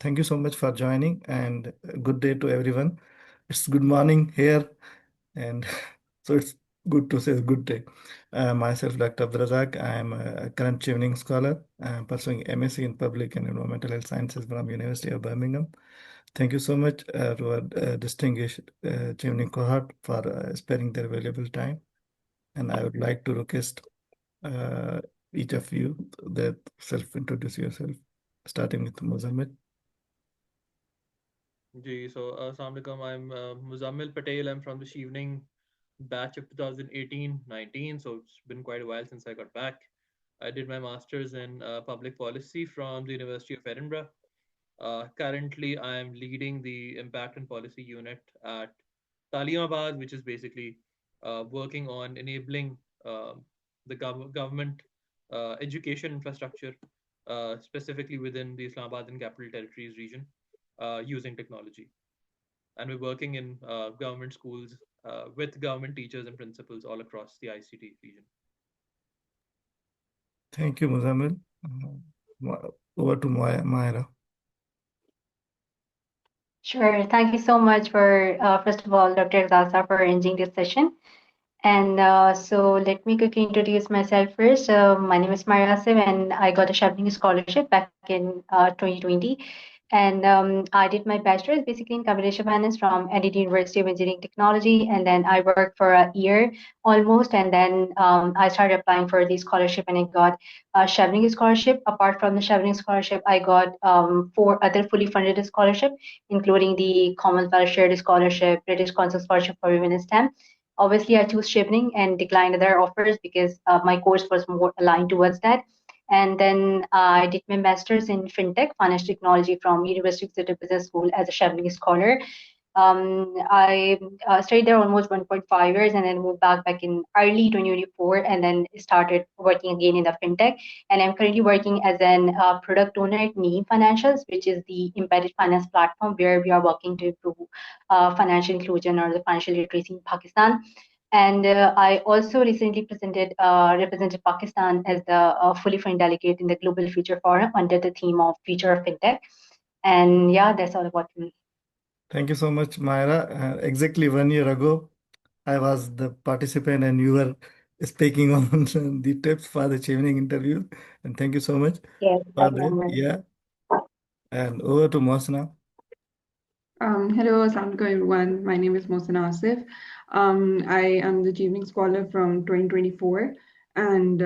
Thank you so much for joining and good day to everyone. It's good morning here and so it's good to say good day. Myself, Dr. Abdurazak, I am a current Chevening scholar. I am pursuing MSc in Public and Environmental Health Sciences from University of Birmingham. Thank you so much to our distinguished Chevening cohort for sparing their valuable time. And I would like to request uh, each of you that self-introduce yourself, starting with Muzammil. Assalamu alaikum. I'm Muzammil Patel. I'm from the Chevening batch of 2018-19. So it's been quite a while since I got back. I did my master's in public policy from the University of Edinburgh. Currently, I am leading the impact and policy unit at Taliabad, which is basically working on enabling the government education infrastructure, specifically within the Islamabad and Capital Territories region, using technology. And we're working in government schools with government teachers and principals all across the ICT region. Thank you, Muzammil. Over to Myra. Sure. Thank you so much for, first of all, Dr. Zaza, for arranging this session. And so let me quickly introduce myself first. My name is Maria Asif, and I got a Chevening scholarship back in 2020. And I did my bachelor's basically in computational finance from NDT University of Engineering Technology. And then I worked for a year almost. And then I started applying for the scholarship and I got a Chevening scholarship. Apart from the Chevening scholarship, I got four other fully funded scholarships, including the Commonwealth Shared Scholarship, British Council Scholarship for Women in STEM. Obviously, I chose Chevening and declined other offers because my course was more aligned towards that. And then I did my master's in fintech, financial technology from University of City Business School as a Chevening scholar. I studied there almost 1.5 years and then moved back in early 2024 and then started working again in the fintech. And I'm currently working as an product owner at Neem Financials, which is the embedded finance platform where we are working to improve financial inclusion or the financial literacy in Pakistan. And I also recently represented Pakistan as the fully funded delegate in the Global Future Forum under the theme of Future of FinTech. And yeah, that's all about me. Thank you so much, Myra. Exactly 1 year ago, I was the participant and you were speaking on the tips for the Chevening interview. And thank you so much Yes, I for that. remember. Yeah. And over to Mohsna. Hello, Assalamualaikum everyone. My name is Mohsen Asif. I am the Chevening Scholar from 2024, and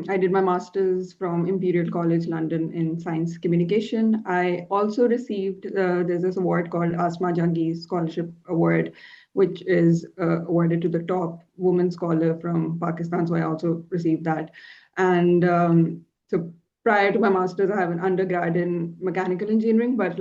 I did my master's from Imperial College London in Science Communication. I also received there's this award called Asma Jangi Scholarship Award, which is awarded to the top woman scholar from Pakistan. So I also received that, and so prior to my master's, I have an undergrad in mechanical engineering, but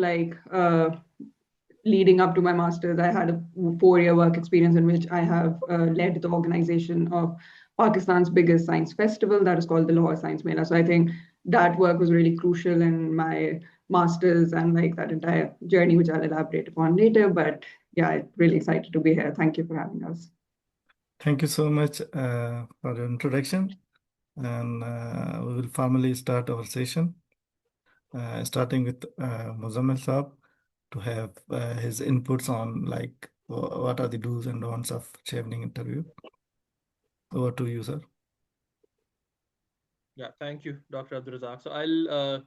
leading up to my master's, I had a 4 year work experience in which I have led the organization of Pakistan's biggest science festival that is called the Lahore Science Mela. So I think that work was really crucial in my master's and like that entire journey, which I'll elaborate upon later. But yeah, I'm really excited to be here. Thank you for having us. Thank you so much for your introduction. And we will formally start our session, starting with Muzammil Saab to have his inputs on like what are the do's and don'ts of Chevening interview. Over to you, sir. Yeah, thank you, Dr. Abdurazak. So I'll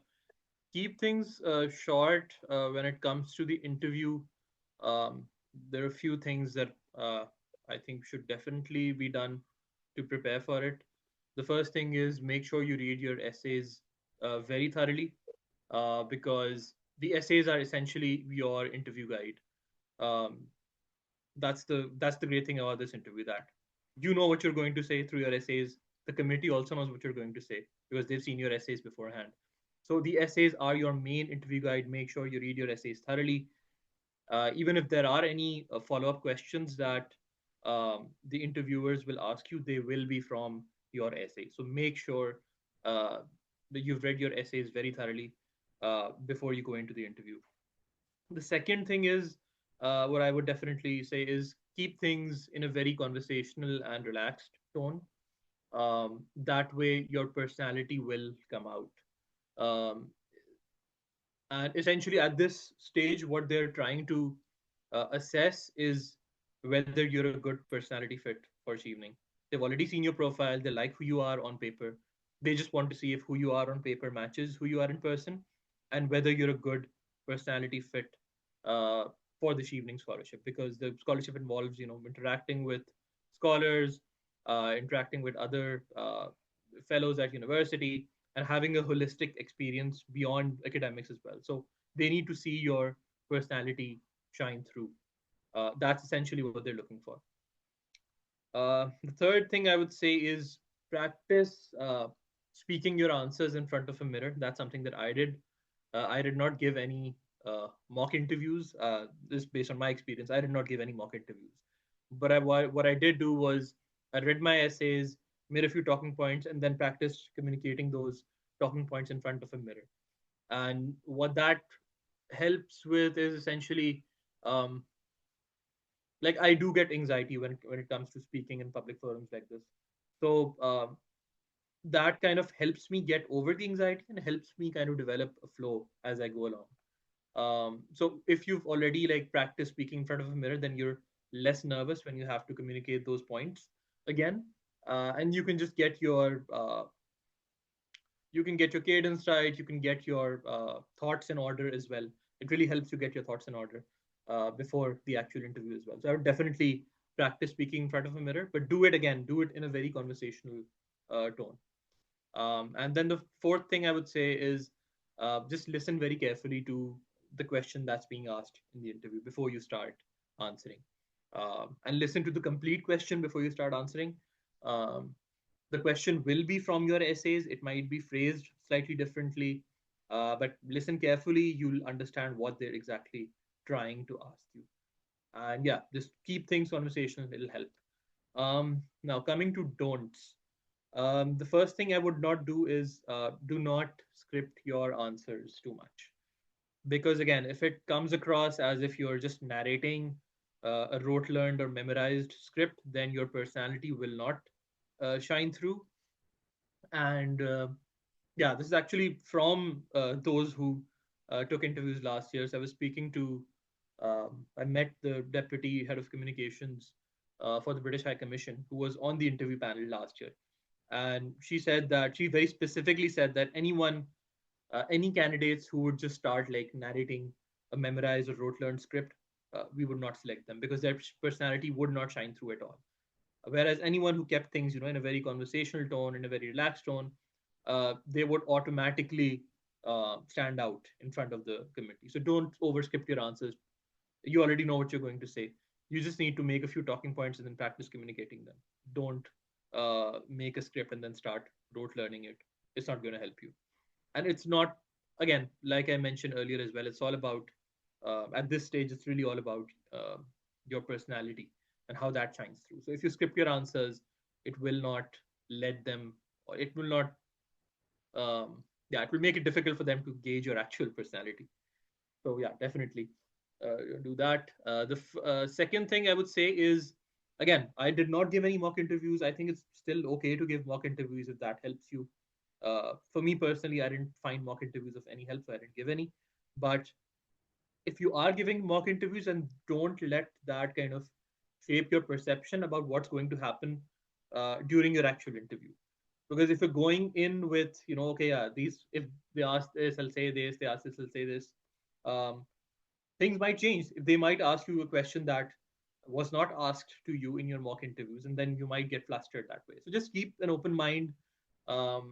keep things short when it comes to the interview. Um, there are a few things that I think should definitely be done to prepare for it. The first thing is make sure you read your essays very thoroughly because the essays are essentially your interview guide. Um, that's the great thing about this interview, that you know what you're going to say through your essays. The committee also knows what you're going to say because they've seen your essays beforehand. So the essays are your main interview guide. Make sure you read your essays thoroughly. Even if there are any follow-up questions that the interviewers will ask you, they will be from your essay. So make sure uh, that you've read your essays very thoroughly before you go into the interview. The second thing is what I would definitely say is keep things in a very conversational and relaxed tone. That way, your personality will come out. Um, And essentially, at this stage, what they're trying to assess is whether you're a good personality fit for Chevening. They've already seen your profile, they like who you are on paper. They just want to see if who you are on paper matches who you are in person, and whether you're a good personality fit uh, for the Chevening scholarship, because the scholarship involves, interacting with scholars, interacting with other fellows at university, and having a holistic experience beyond academics as well. So they need to see your personality shine through. That's essentially what they're looking for. The third thing I would say is practice speaking your answers in front of a mirror. That's something that I did. I did not give any mock interviews. This based on my experience. I did not give any mock interviews. But what I did do was I read my essays, made a few talking points, and then practiced communicating those talking points in front of a mirror. And what that helps with is essentially, um, like, I do get anxiety when it comes to speaking in public forums like this. So that kind of helps me get over the anxiety and helps me kind of develop a flow as I go along. So if you've already like practiced speaking in front of a mirror, then you're less nervous when you have to communicate those points again, and you can get your cadence right, you can get your thoughts in order as well. It really helps you get your thoughts in order before the actual interview as well. So I would definitely practice speaking in front of a mirror, but do it in a very conversational tone. And then the fourth thing I would say is just listen very carefully to the question that's being asked in the interview before you start answering. And listen to the complete question before you start answering. Um, the question will be from your essays. It might be phrased slightly differently, but listen carefully. You'll understand what they're exactly trying to ask you. And yeah, just keep things conversational. It'll help. Now, coming to don'ts. The first thing I would not do is do not script your answers too much. Because again, if it comes across as if you're just narrating a rote learned or memorized script, then your personality will not shine through. And yeah, this is actually from those who took interviews last year. So I was speaking to, I met the deputy head of communications for the British High Commission, who was on the interview panel last year. And she very specifically said that any candidates who would just start like narrating a memorized or rote learned script, we would not select them because their personality would not shine through at all. Whereas anyone who kept things, in a very conversational tone, in a very relaxed tone, they would automatically stand out in front of the committee. So don't overscript your answers. You already know what you're going to say. You just need to make a few talking points and then practice communicating them. Don't make a script and then start rote learning it. It's not going to help you. And it's not, again, like I mentioned earlier as well, it's all about, at this stage, it's really all about your personality and how that shines through. So if you script your answers, it will not let them, or it will not, yeah, it will make it difficult for them to gauge your actual personality. So yeah, definitely do that. The second thing I would say is, again, I did not give any mock interviews. I think it's still okay to give mock interviews if that helps you. For me personally, I didn't find mock interviews of any help, so I didn't give any. But if you are giving mock interviews, and don't let that kind of shape your perception about what's going to happen during your actual interview. Because if you're going in with, okay, yeah, these, if they ask this, I'll say this, they ask this, I'll say this. Um, Things might change. They might ask you a question that was not asked to you in your mock interviews, and then you might get flustered that way. So just keep an open mind.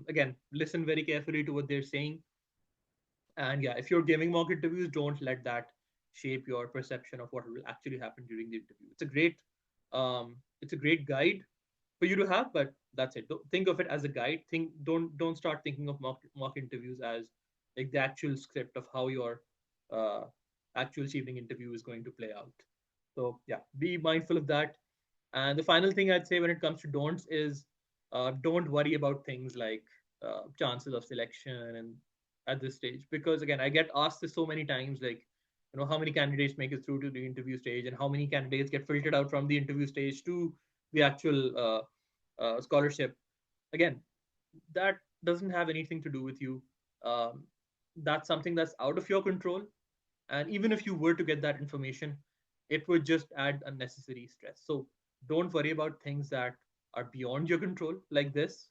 Again, listen very carefully to what they're saying. And yeah, if you're giving mock interviews, don't let that shape your perception of what will actually happen during the interview. It's a great guide for you to have, but that's it. Don't think of it as a guide. Don't start thinking of mock interviews as like the actual script of how your uh, actual evening interview is going to play out. So yeah, be mindful of that. And the final thing I'd say when it comes to don'ts is, don't worry about things like chances of selection and at this stage, because again, I get asked this so many times, like, how many candidates make it through to the interview stage, and how many candidates get filtered out from the interview stage to the actual scholarship. Again, that doesn't have anything to do with you. Um, that's something that's out of your control. And even if you were to get that information, it would just add unnecessary stress. So don't worry about things that are beyond your control, like this,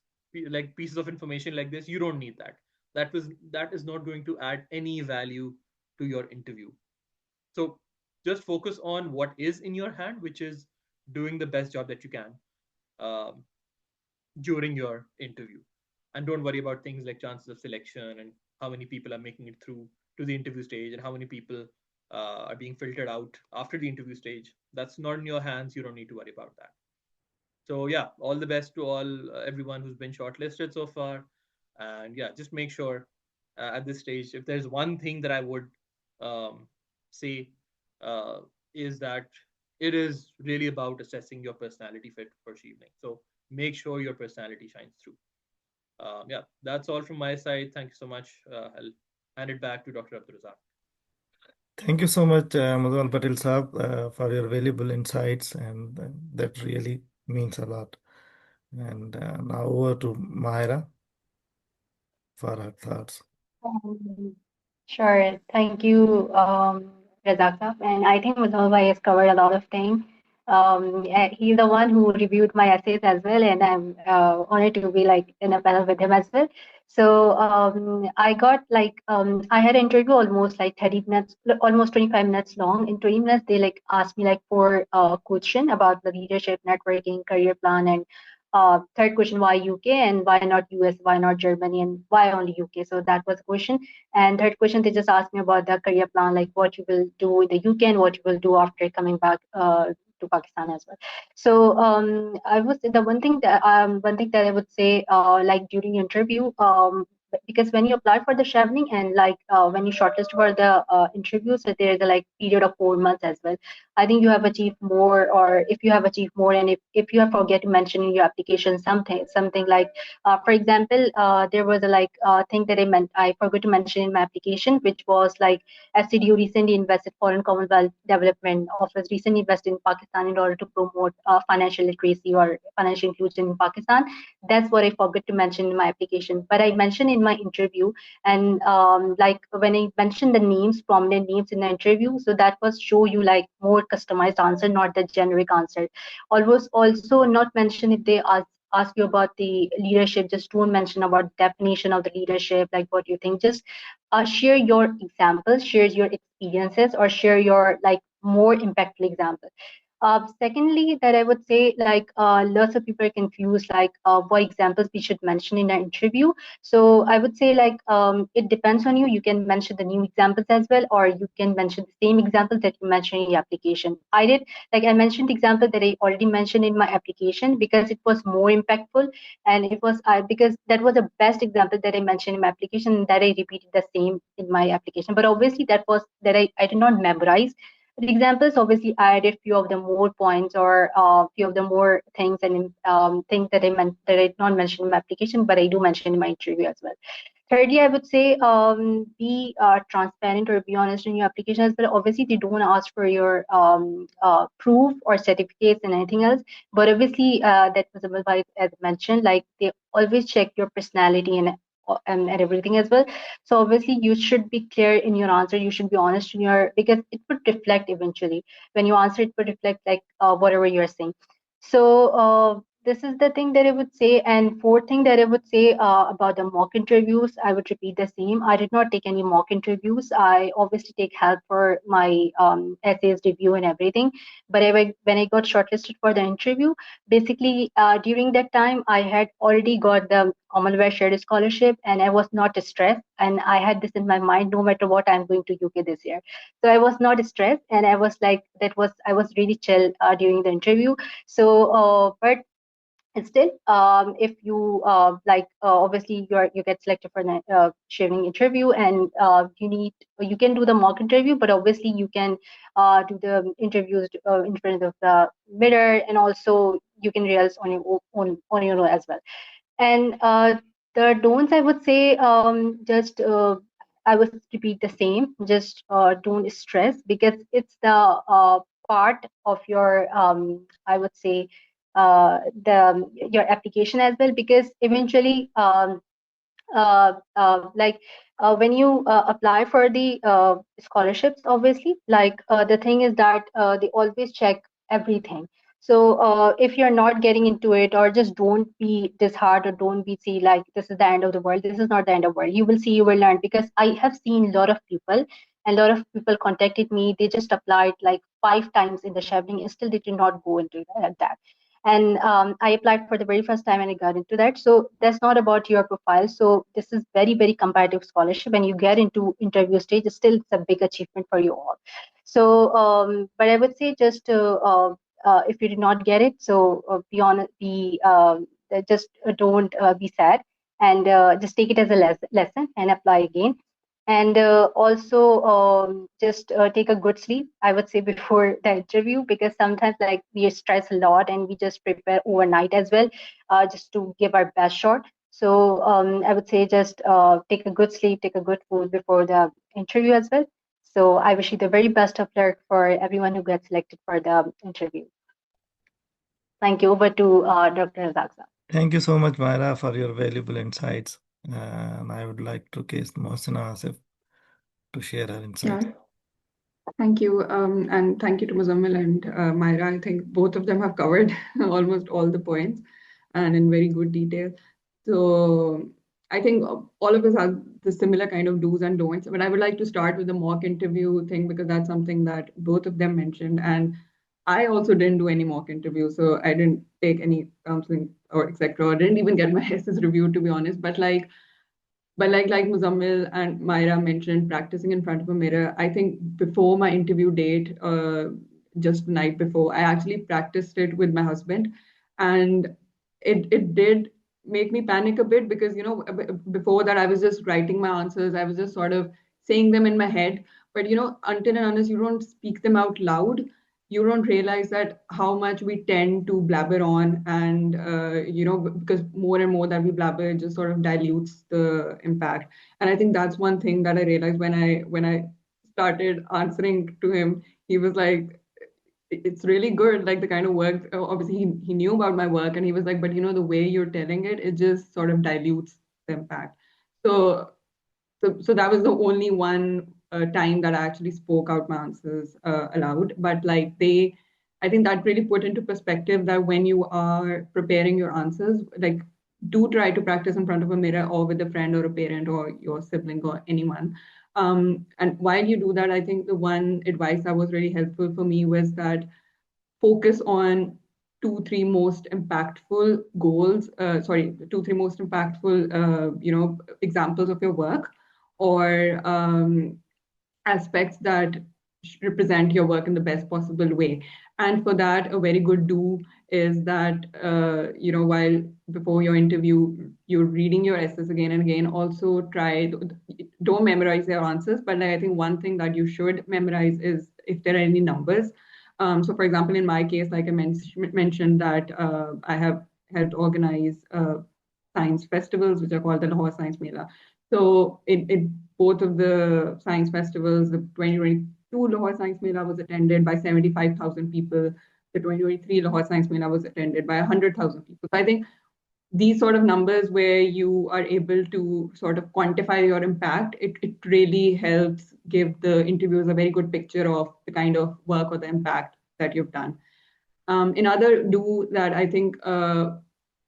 like pieces of information like this. You don't need that. That is not going to add any value to your interview. So just focus on what is in your hand, which is doing the best job that you can um, during your interview. And don't worry about things like chances of selection and how many people are making it through to the interview stage and how many people are being filtered out after the interview stage. That's not in your hands. You don't need to worry about that. So yeah, all the best to all everyone who's been shortlisted so far. And yeah, just make sure at this stage, if there's one thing that I would um, say, uh, is that it is really about assessing your personality fit for Chevening. So make sure your personality shines through. Yeah, that's all from my side. Thank you so much. I'll hand it back to Dr. Abdurazak. Thank you so much, Madhuban Patel Saab, for your valuable insights, and that really means a lot. And now over to Mahira for her thoughts. Um, Sure. Thank you, Razak sir. And I think Muzal bhai has covered a lot of things. He's the one who reviewed my essays as well, and I'm honored to be like in a panel with him as well. So I got like I had an interview almost like 30 minutes, almost 25 minutes long. In 20 minutes, they like asked me like four question about the leadership, networking, career plan, and third question, why UK and why not US, why not Germany, and why only UK? So that was the question. And third question, they just asked me about the career plan, like what you will do in the UK and what you will do after coming back to Pakistan as well. So I was the one thing that I would say, like during interview, because when you apply for the Chevening and like when you shortlist for the interview, so there is a like period of 4 months as well. I think you have achieved more, or if you have achieved more, and if you have forget to mention in your application something like, for example, there was a like thing that I forgot to mention in my application, which was like SCDU recently invested Foreign Commonwealth Development Office recently invested in Pakistan in order to promote financial literacy or financial inclusion in Pakistan. That's what I forgot to mention in my application, but I mentioned in my interview. And like when I mentioned the names, prominent names in the interview, so that was show you like more customized answer, not the generic answer. Always also not mention if they ask you about the leadership, just don't mention about definition of the leadership, like what you think. Just share your examples, share your experiences, or share your like more impactful example. Secondly, that I would say, like lots of people are confused, like what examples we should mention in an interview. So I would say, like it depends on you. You can mention the new examples as well, or you can mention the same examples that you mentioned in your application. I did, like I mentioned the example that I already mentioned in my application because it was more impactful, and it was because that was the best example that I mentioned in my application, that I repeated the same in my application. But obviously that was that I did not memorize the examples. Obviously I added few of the more points, or few of the more things and things that I meant that I did not mention in my application, but I do mention in my interview as well. Thirdly, I would say be transparent or be honest in your application as well. Obviously, they don't ask for your proof or certificates and anything else. But obviously, that was as mentioned, like they always check your personality and everything as well. So obviously, you should be clear in your answer. You should be honest in your, because it would reflect eventually when you answer. It would reflect like whatever you're saying. So this is the thing that I would say. And fourth thing that I would say about the mock interviews, I would repeat the same. I did not take any mock interviews. I obviously take help for my essays review and everything. But when I got shortlisted for the interview, basically during that time, I had already got the Commonwealth Shared Scholarship, and I was not stressed. And I had this in my mind, no matter what, I'm going to UK this year. So I was not stressed, and I was like, I was really chill during the interview. So, but still, if you obviously you get selected for the sharing interview, and you can do the mock interview, but obviously you can do the interviews in front of the mirror, and also you can rehearse on your on your own as well. And the don'ts, I would say, just I would repeat the same. Just don't stress, because it's the part of your, I would say, your application as well. Because eventually, like when you apply for the scholarships, obviously, like the thing is that they always check everything. So if you're not getting into it, or just don't be disheartened, or don't be see like this is the end of the world. This is not the end of the world. You will see, you will learn, because I have seen a lot of people, and a lot of people contacted me. They just applied like 5 times in the Chevening, and still they did not go into that. And I applied for the very first time and I got into that. So that's not about your profile. So this is very, very competitive scholarship. When you get into interview stage, still it's a big achievement for you all. So but I would say just if you did not get it, so be on be just don't be sad, and just take it as a lesson and apply again. And also just take a good sleep, I would say, before the interview, because sometimes like we stress a lot and we just prepare overnight as well, just to give our best shot. So I would say just take a good sleep, take a good food before the interview as well. So I wish you the very best of luck for everyone who gets selected for the interview. Thank you. Over to Dr. Razak. Thank you so much, Myra, for your valuable insights. And I would like to case Mohsina Asif to share her insights. Yeah, thank you. And thank you to Muzammil and Myra. I think both of them have covered almost all the points and in very good detail. So I think all of us have the similar kind of do's and don'ts. But I would like to start with the mock interview thing, because that's something that both of them mentioned. And I also didn't do any mock interview. So I didn't take any counseling or etc. I didn't even get my essays reviewed, to be honest. But like Muzammil and Myra mentioned, practicing in front of a mirror, I think before my interview date, just the night before, I actually practiced it with my husband. And it did make me panic a bit, because, before that, I was just writing my answers. I was just sort of saying them in my head. But, until and unless you don't speak them out loud, you don't realize that how much we tend to blabber on. And because more and more that we blabber, it just sort of dilutes the impact. And I think that's one thing that I realized when I started answering to him. He was like, it's really good, like the kind of work, obviously he knew about my work, and he was like, but the way you're telling it just sort of dilutes the impact. So so, so that was the only one time that I actually spoke out my answers aloud. But I think that really put into perspective that when you are preparing your answers, like, do try to practice in front of a mirror or with a friend or a parent or your sibling or anyone. And while you do that, I think the one advice that was really helpful for me was that focus on two, three most impactful goals, sorry, two, three most impactful, examples of your work, or aspects that represent your work in the best possible way. And for that, a very good do is that, while before your interview, you're reading your essays again and again, also don't memorize your answers. But I think one thing that you should memorize is if there are any numbers. So, for example, in my case, like I mentioned, that I have helped organize science festivals, which are called the Lahore Science Mela. So, in both of the science festivals, the 2022 Lahore Science Mela was attended by 75,000 people. The 2023 Lahore Science Mela was attended by 100,000 people. So I think these sort of numbers where you are able to sort of quantify your impact, it really helps give the interviewers a very good picture of the kind of work or the impact that you've done. Another do that I think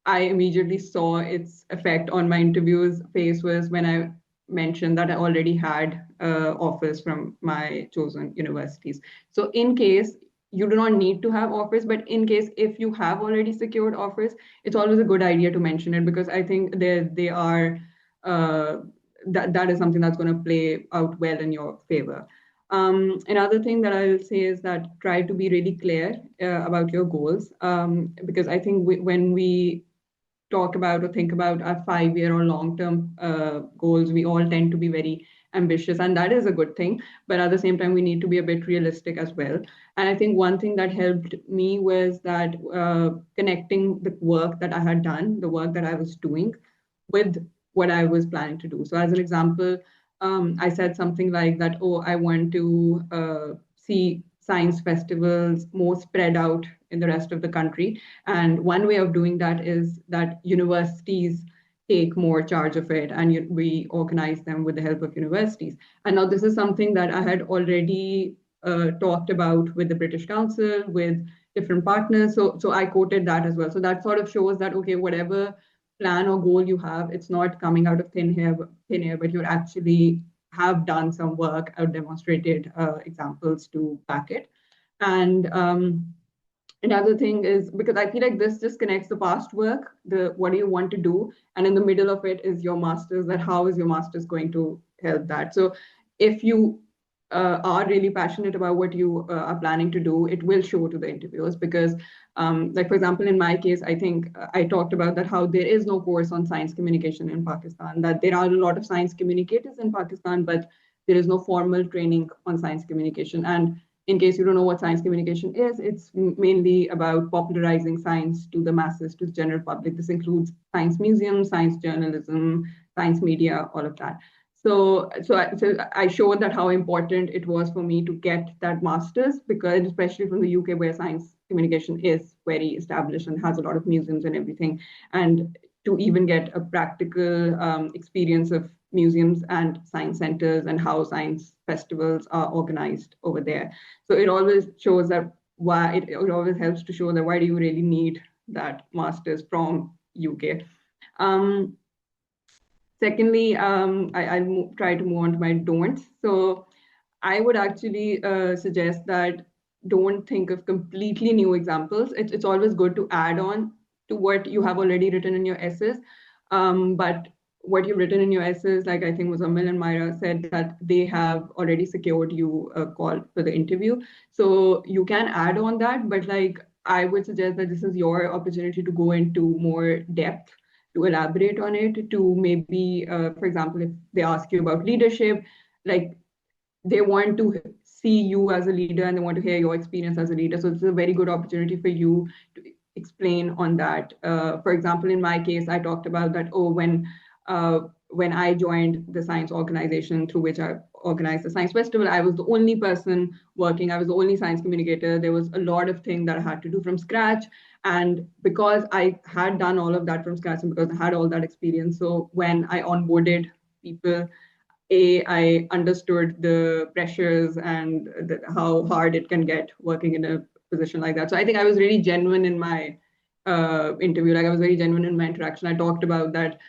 I immediately saw its effect on my interviews phase was when I mentioned that I already had offers from my chosen universities. So in case you do not need to have offers, but in case if you have already secured offers, it's always a good idea to mention it, because I think they are that is something that's going to play out well in your favor. Another thing that I'll say is that try to be really clear about your goals, because I think when we talk about or think about our 5 year or long term goals, we all tend to be very ambitious, and that is a good thing. But at the same time, we need to be a bit realistic as well. And I think one thing that helped me was that connecting the work that I had done, the work that I was doing, with what I was planning to do. So, as an example, I said something like that, oh, I want to see science festivals more spread out in the rest of the country. And one way of doing that is that universities take more charge of it, and we organize them with the help of universities. And now this is something that I had already talked about with the British Council, with different partners. So I quoted that as well. So that sort of shows that, okay, whatever plan or goal you have, it's not coming out of thin air, but you're actually have done some work or demonstrated examples to back it. And another thing is, because I feel like this just connects the past work, the what do you want to do, and in the middle of it is your masters, that how is your masters going to help that. So if you are really passionate about what you are planning to do, it will show to the interviewers. Because like for example, in my case, I think I talked about that how there is no course on science communication in Pakistan, that there are a lot of science communicators in Pakistan, but there is no formal training on science communication. And in case you don't know what science communication is, it's mainly about popularizing science to the masses, to the general public. This includes science museums, science journalism, science media, all of that. So I showed that how important it was for me to get that master's, because especially from the UK, where science communication is very established and has a lot of museums and everything, and to even get a practical experience of museums and science centers and how science festivals are organized over there. So it always shows that why it always helps to show that why do you really need that master's from UK. Um, Secondly, I'll try to move on to my don'ts. So I would actually suggest that don't think of completely new examples. It's always good to add on to what you have already written in your essays. But what you've written in your essays, like I think Muzammil and Myra said, that they have already secured you a call for the interview. So you can add on that, but like I would suggest that this is your opportunity to go into more depth, to elaborate on it, to maybe, for example, if they ask you about leadership, like they want to see you as a leader and they want to hear your experience as a leader. So it's a very good opportunity for you to explain on that. For example, in my case, I talked about that, when I joined the science organization through which I organized the science festival, I was the only person working. I was the only science communicator. There was a lot of things that I had to do from scratch. And because I had done all of that from scratch and because I had all that experience, so when I onboarded people, I understood the pressures and how hard it can get working in a position like that. So I think I was really genuine in my interview. Like I was very genuine in my interaction. I talked about that.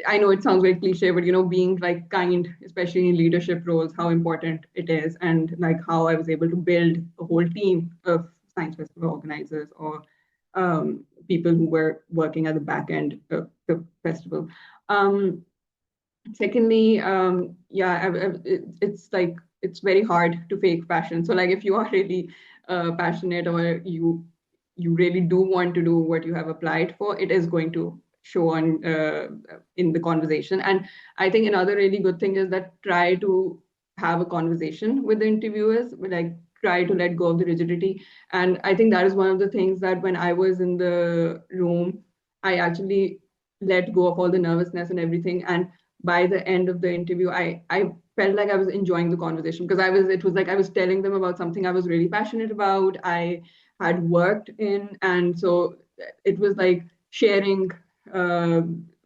I know it sounds very cliche, but being like kind, especially in leadership roles, how important it is, and like how I was able to build a whole team of science festival organizers or people who were working at the back end of the festival. Secondly, yeah, it's like it's very hard to fake passion. So like if you are really passionate, or you really do want to do what you have applied for, it is going to show on in the conversation. And I think another really good thing is that try to have a conversation with the interviewers, like try to let go of the rigidity. And I think that is one of the things that when I was in the room, I actually let go of all the nervousness and everything. And by the end of the interview, I felt like I was enjoying the conversation, because it was like I was telling them about something I was really passionate about, I had worked in. And so it was like sharing uh,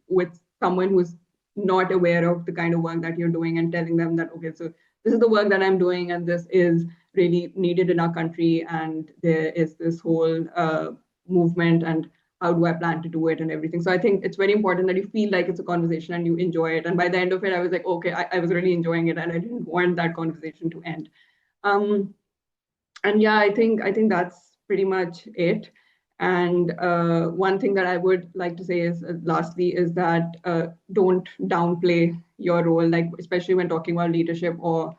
with someone who's not aware of the kind of work that you're doing, and telling them that, okay, so this is the work that I'm doing, and this is really needed in our country, and there is this whole movement, and how do I plan to do it and everything. So I think it's very important that you feel like it's a conversation and you enjoy it. And by the end of it, I was like, okay, I was really enjoying it, and I didn't want that conversation to end. Um, and yeah, I think that's pretty much it. And one thing that I would like to say is, lastly, is that don't downplay your role, like especially when talking about leadership or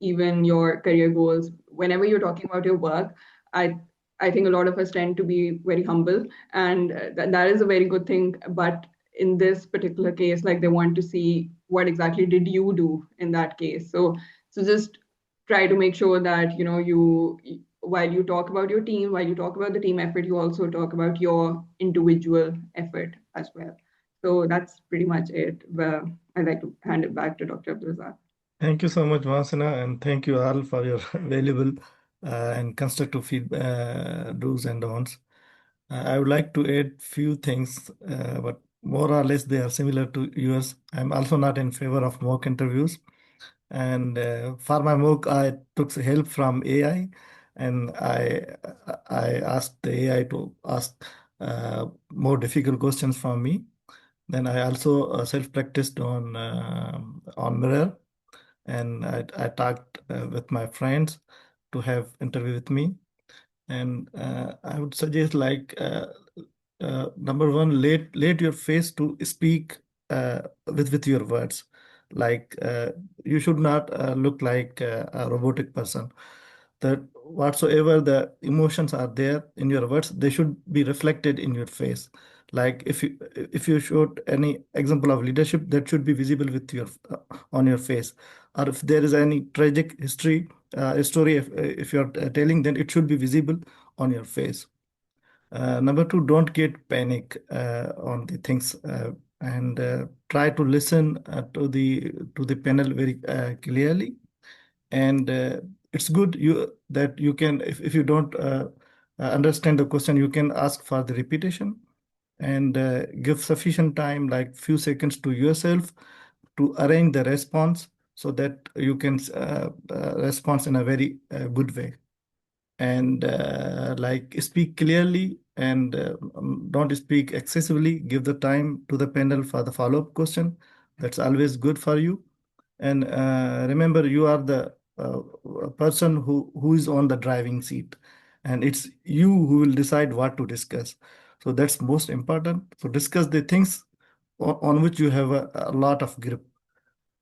even your career goals. Whenever you're talking about your work, I I think a lot of us tend to be very humble, and that is a very good thing. But in this particular case, like they want to see what exactly did you do in that case. So just try to make sure that you while you talk about your team, while you talk about the team effort, you also talk about your individual effort as well. So that's pretty much it. Well, I'd like to hand it back to Dr. Abdulrazak. Thank you so much, Vasana, and thank you all for your valuable and constructive do's and don'ts. I would like to add few things what more or less they are similar to yours. I'm also not in favor of mock interviews. And for my mock, I took help from AI, and I asked the AI to ask more difficult questions from me. Then I also self-practiced on Mirror, and I talked with my friends to have interview with me. And I would suggest number one, let your face to speak with your words. Like you should not look like a robotic person. That whatsoever the emotions are there in your words, they should be reflected in your face. Like if you showed any example of leadership, that should be visible with your on your face. Or if there is any tragic history story, if you're telling, then it should be visible on your face. Number two, don't get panic on the things, and try to listen to the panel very clearly. And it's good that you can, if you don't understand the question, you can ask for the repetition, and give sufficient time, like few seconds to yourself, to arrange the response so that you can respond in a very good way. And like speak clearly, and don't speak excessively. Give the time to the panel for the follow-up question. That's always good for you. And remember, you are the person who is on the driving seat, and it's you who will decide what to discuss. So that's most important. So discuss the things on which you have a lot of grip,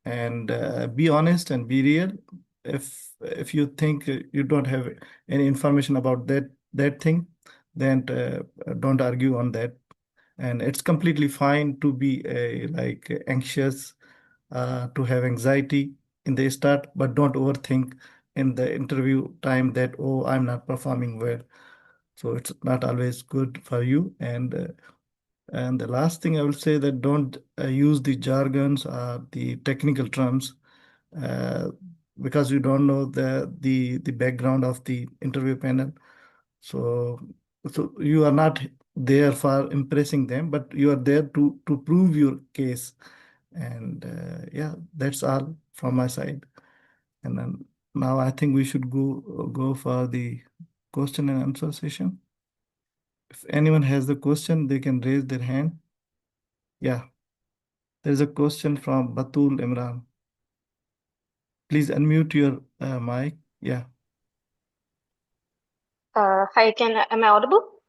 and be honest and be real. If you think you don't have any information about that thing, then don't argue on that. And it's completely fine to be like anxious, to have anxiety in the start, but don't overthink in the interview time that, oh, I'm not performing well. So it's not always good for you. And the last thing I will say, that don't use the jargons or the technical terms, uh, because you don't know the background of the interview panel. So you are not there for impressing them, but you are there to prove your case. And yeah, that's all from my side. And then now I think we should go for the question and answer session. If anyone has the question, they can raise their hand. Yeah, there is a question from Batul Imran. Please unmute your mic. Yeah. Hi, am I audible?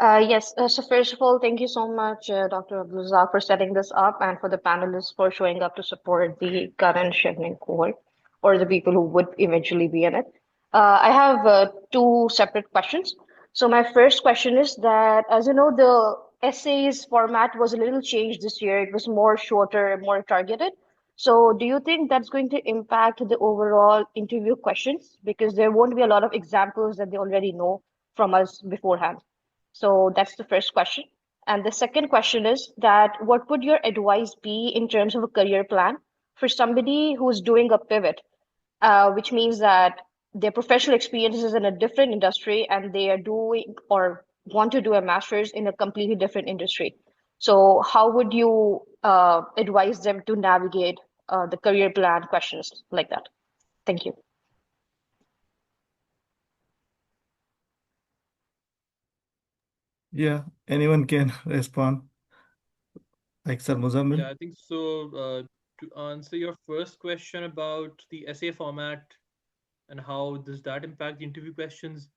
Yes. So first of all, thank you so much, Dr. Abdulrazak, for setting this up and for the panelists for showing up to support the current Chevening cohort or the people who would eventually be in it. I have two separate questions. So my first question is that, as you know, the essays format was a little changed this year. It was more shorter, more targeted. So do you think that's going to impact the overall interview questions? Because there won't be a lot of examples that they already know from us beforehand. So that's the first question. And the second question is that what would your advice be in terms of a career plan for somebody who's doing a pivot, which means that their professional experience is in a different industry and they are doing or want to do a master's in a completely different industry. So how would you advise them to navigate the career plan questions like that? Thank you. Yeah, anyone can respond, like Sir Muzammil. Yeah, I think so. To answer your first question about the essay format and how does that impact the interview questions,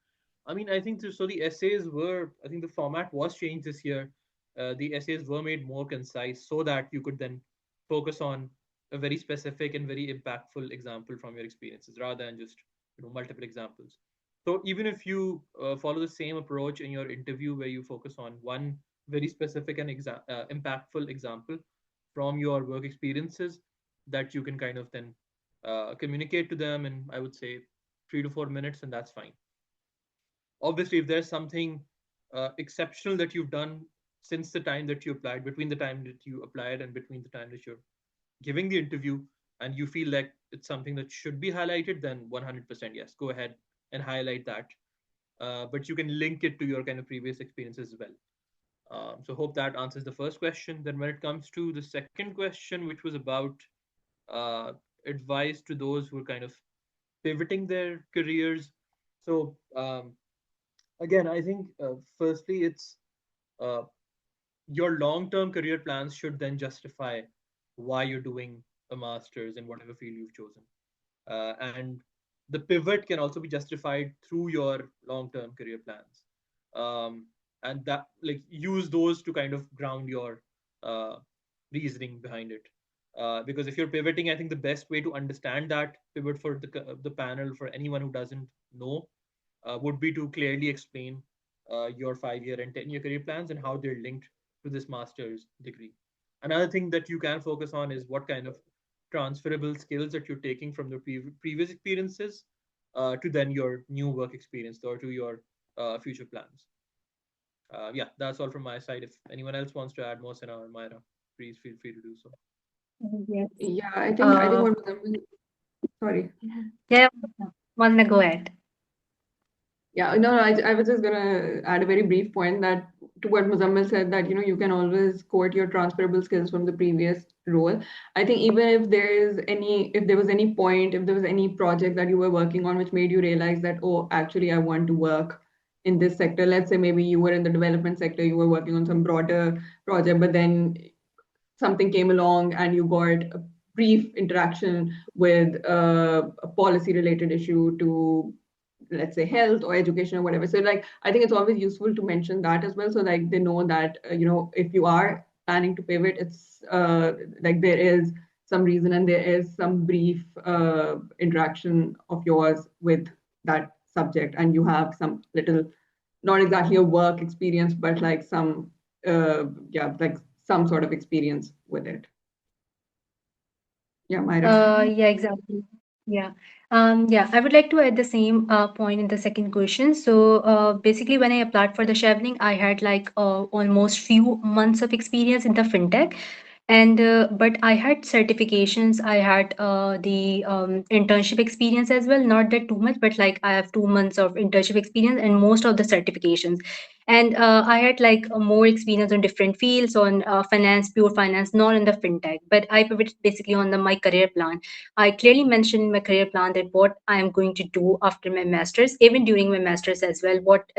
I mean, I think so. The essays were, I think the format was changed this year. The essays were made more concise so that you could then focus on a very specific and very impactful example from your experiences rather than just multiple examples. So even if you follow the same approach in your interview where you focus on one very specific and impactful example from your work experiences that you can kind of then communicate to them in, I would say, 3 to 4 minutes, and that's fine. Obviously, if there's something exceptional that you've done since the time that you applied, between the time that you applied and between the time that you're giving the interview, and you feel like it's something that should be highlighted, then 100% yes, go ahead and highlight that. But you can link it to your kind of previous experiences as well. So hope that answers the first question. Then when it comes to the second question, which was about uh, advice to those who are kind of pivoting their careers. So again, I think firstly it's uh, your long-term career plans should then justify why you're doing a master's in whatever field you've chosen. And the pivot can also be justified through your long-term career plans. And that like use those to kind of ground your uh, reasoning behind it. Because if you're pivoting, I think the best way to understand that pivot for the panel for anyone who doesn't know would be to clearly explain your 5 year and 10 year career plans and how they're linked to this master's degree. Another thing that you can focus on is what kind of transferable skills that you're taking from the previous experiences to then your new work experience or to your future plans. Yeah, that's all from my side. If anyone else wants to add more, Sana or Myra, please feel free to do so. Yes. Yeah, I think what sorry. Yeah, Vandana, go ahead. Yeah, no, no, I was just gonna add a very brief point that to what Muzammil said that you can always quote your transferable skills from the previous role. I think even if there was any point, if there was any project that you were working on which made you realize that, oh, actually I want to work in this sector. Let's say maybe you were in the development sector, you were working on some broader project, but then something came along and you got a brief interaction with a policy related issue to, let's say, health or education or whatever. So like I think it's always useful to mention that as well, so like they know that if you are planning to pivot, it's like there is some reason and there is some brief interaction of yours with that subject, and you have some little, not exactly a work experience, but like some yeah, like some sort of experience with it. Yeah, Myra. Yeah, exactly. Yeah. Yeah, I would like to add the same point in the second question. So, basically, when I applied for the Chevening, I had like almost few months of experience in the fintech, and but I had certifications. I had the internship experience as well. Not that too much, but like I have 2 months of internship experience and most of the certifications. And I had like more experience on different fields on finance, pure finance, not in the fintech. But I pivoted basically on my career plan. I clearly mentioned in my career plan that what I am going to do after my masters, even during my masters as well. What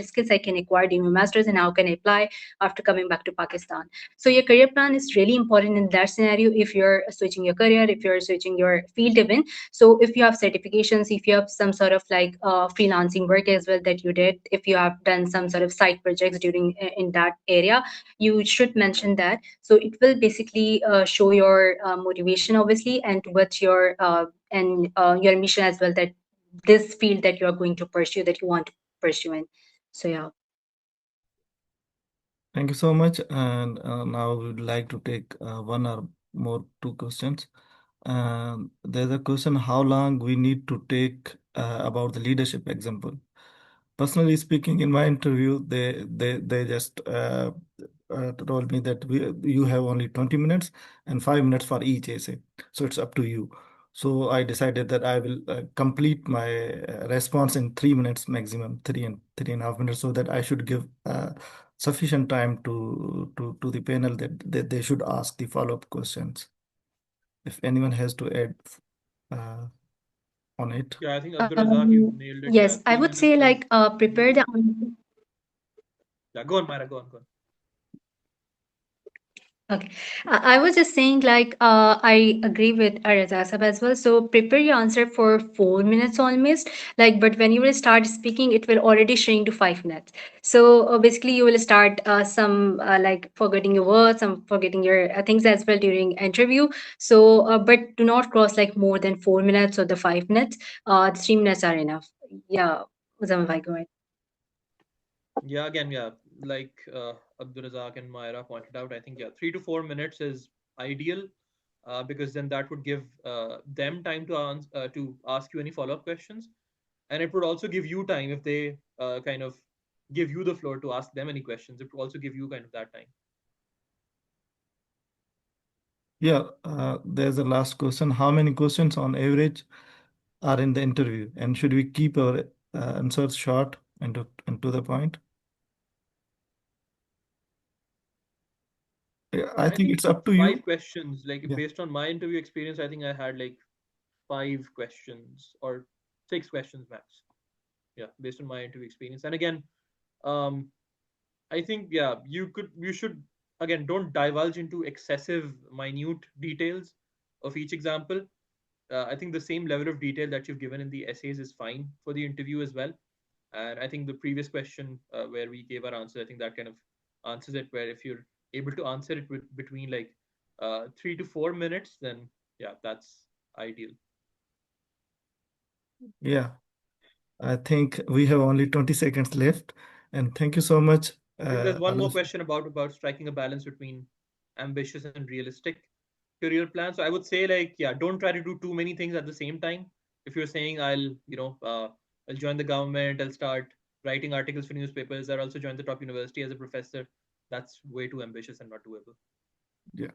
skills I can acquire during my masters and how can I apply after coming back to Pakistan. So your career plan is really important in that scenario. If you're switching your career, if you're switching your field even, so if you have certifications, if you have some sort of like freelancing work as well that you did, if you have done some sort of side projects during in that area, you should mention that. So it will basically show your motivation, obviously, and towards your mission as well. That this field that you are going to pursue, that you want to pursue in. So yeah. Thank you so much. And now we would like to take one or more two questions. There's a question how long we need to take about the leadership example. Personally speaking, in my interview, they just told me that you have only 20 minutes and 5 minutes for each essay. So it's up to you. So I decided that I will complete my response in 3 minutes maximum, 3.5 minutes, so that I should give sufficient time to the panel that they should ask the follow-up questions. If anyone has to add uh, on it. Yeah, I think Abdul Razak, you nailed it. Yeah, Yes, I three would say minutes like is prepare the answer. yeah. Go on, Myra. Go on. Go on. Okay. I was just saying, like, I agree with Arazasab as well. So prepare your answer for 4 minutes almost. Like, but when you will start speaking, it will already shrink to 5 minutes. So basically, you will start some like forgetting your words, some forgetting your things as well during interview. So, but do not cross like more than 4 minutes or the 5 minutes. The 3 minutes are enough. Yeah, Muzammil, go ahead. Yeah, again, yeah, like Abdul Razak and Myra pointed out, I think yeah, 3 to 4 minutes is ideal because then that would give them time to ask you any follow-up questions, and it would also give you time if they kind of give you the floor to ask them any questions. It would also give you kind of that time. Yeah, there's a last question. How many questions on average are in the interview? And should we keep our answers short and to the point? I I think think it's up to five you. questions. Like Yeah. based on my interview experience, I think I had like 5 questions or 6 questions max. Yeah, based on my interview experience. And again, um, I think yeah, you should again don't divulge into excessive minute details of each example. I think the same level of detail that you've given in the essays is fine for the interview as well. And I think the previous question where we gave our answer, I think that kind of answers it. Where if you're able to answer it with between like 3 to 4 minutes, then yeah, that's ideal. Yeah. I think we have only 20 seconds left. And thank you so much, I think there's one more Anush. question about striking a balance between ambitious and realistic career plan. So I would say like yeah, don't try to do too many things at the same time. If you're saying I'll join the government, I'll start writing articles for newspapers, I'll also join the top university as a professor. That's way too ambitious and not doable. Yeah.